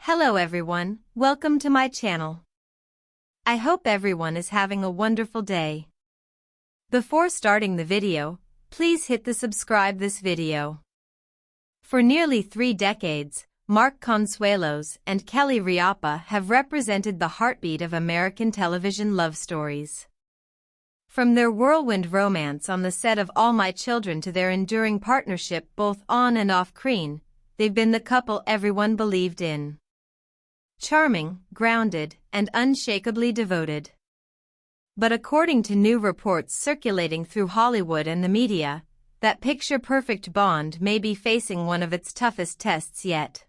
Hello everyone, welcome to my channel. I hope everyone is having a wonderful day. Before starting the video, please hit the subscribe this video. For nearly 3 decades, Mark Consuelos and Kelly Ripa have represented the heartbeat of American television love stories. From their whirlwind romance on the set of All My Children to their enduring partnership both on and off screen, they've been the couple everyone believed in. Charming, grounded, and unshakably devoted. But according to new reports circulating through Hollywood and the media, that picture-perfect bond may be facing one of its toughest tests yet.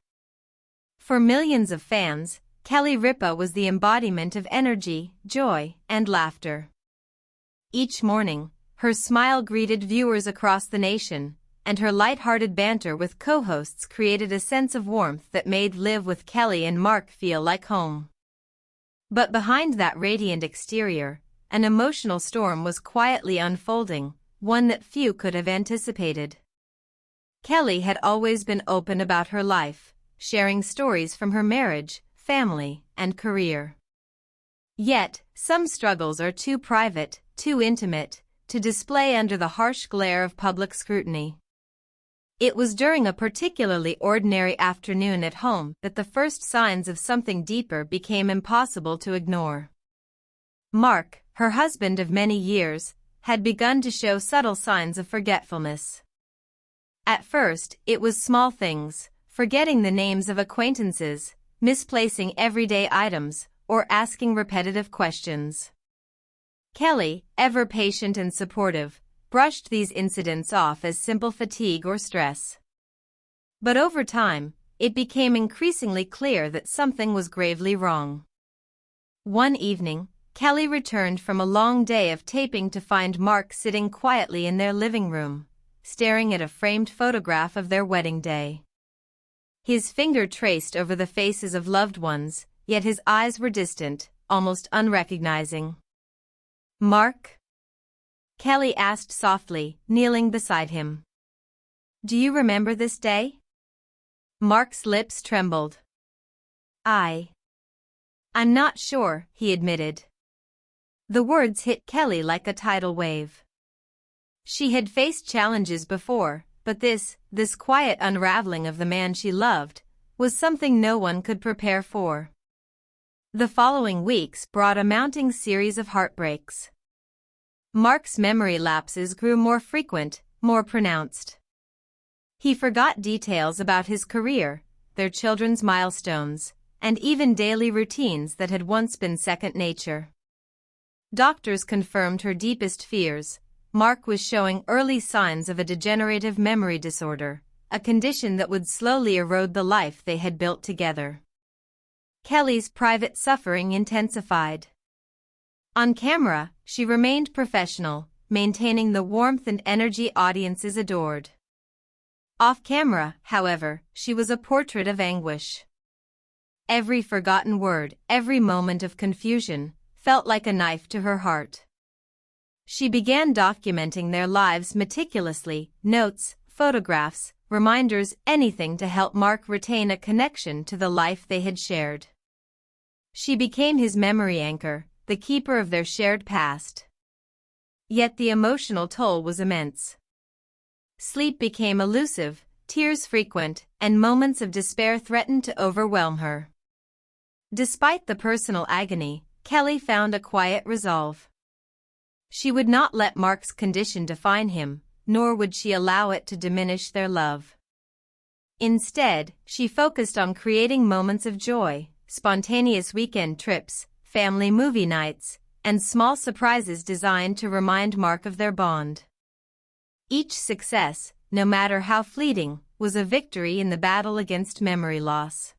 For millions of fans, Kelly Ripa was the embodiment of energy, joy, and laughter. Each morning, her smile greeted viewers across the nation, and her light-hearted banter with co-hosts created a sense of warmth that made Live with Kelly and Mark feel like home. But behind that radiant exterior, an emotional storm was quietly unfolding, one that few could have anticipated. Kelly had always been open about her life, sharing stories from her marriage, family, and career. Yet, some struggles are too private, too intimate, to display under the harsh glare of public scrutiny. It was during a particularly ordinary afternoon at home that the first signs of something deeper became impossible to ignore. Mark, her husband of many years, had begun to show subtle signs of forgetfulness. At first, it was small things, forgetting the names of acquaintances, misplacing everyday items, or asking repetitive questions. Kelly, ever patient and supportive, brushed these incidents off as simple fatigue or stress. But over time, it became increasingly clear that something was gravely wrong. One evening, Kelly returned from a long day of taping to find Mark sitting quietly in their living room, staring at a framed photograph of their wedding day. His finger traced over the faces of loved ones, yet his eyes were distant, almost unrecognizing. "Mark?" Kelly asked softly, kneeling beside him. "Do you remember this day?" Mark's lips trembled. I'm not sure," he admitted. The words hit Kelly like a tidal wave. She had faced challenges before, but this quiet unraveling of the man she loved, was something no one could prepare for. The following weeks brought a mounting series of heartbreaks. Mark's memory lapses grew more frequent, more pronounced. He forgot details about his career, their children's milestones, and even daily routines that had once been second nature. Doctors confirmed her deepest fears. Mark was showing early signs of a degenerative memory disorder, a condition that would slowly erode the life they had built together. Kelly's private suffering intensified. On camera, she remained professional, maintaining the warmth and energy audiences adored. Off camera, however, she was a portrait of anguish. Every forgotten word, every moment of confusion, felt like a knife to her heart. She began documenting their lives meticulously, notes, photographs, reminders, anything to help Mark retain a connection to the life they had shared. She became his memory anchor, the keeper of their shared past. Yet the emotional toll was immense. Sleep became elusive, tears frequent, and moments of despair threatened to overwhelm her. Despite the personal agony, Kelly found a quiet resolve. She would not let Mark's condition define him, nor would she allow it to diminish their love. Instead, she focused on creating moments of joy, spontaneous weekend trips, family movie nights, and small surprises designed to remind Mark of their bond. Each success, no matter how fleeting, was a victory in the battle against memory loss.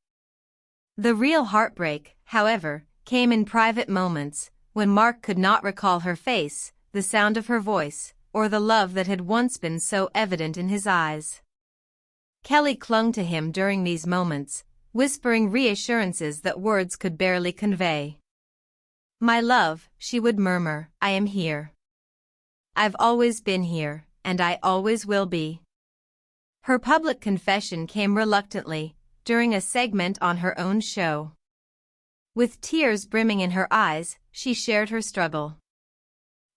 The real heartbreak, however, came in private moments, when Mark could not recall her face, the sound of her voice, or the love that had once been so evident in his eyes. Kelly clung to him during these moments, whispering reassurances that words could barely convey. "My love," she would murmur, "I am here. I've always been here, and I always will be." Her public confession came reluctantly, during a segment on her own show. With tears brimming in her eyes, she shared her struggle.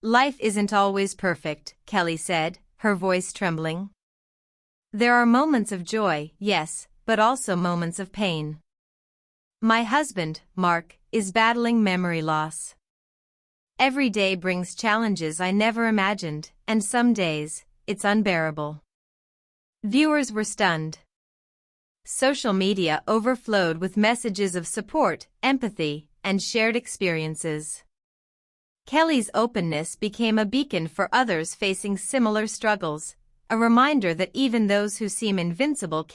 "Life isn't always perfect," Kelly said, her voice trembling. "There are moments of joy, yes, but also moments of pain. My husband, Mark, is battling memory loss. Every day brings challenges I never imagined, and some days, it's unbearable." Viewers were stunned. Social media overflowed with messages of support, empathy, and shared experiences. Kelly's openness became a beacon for others facing similar struggles, a reminder that even those who seem invincible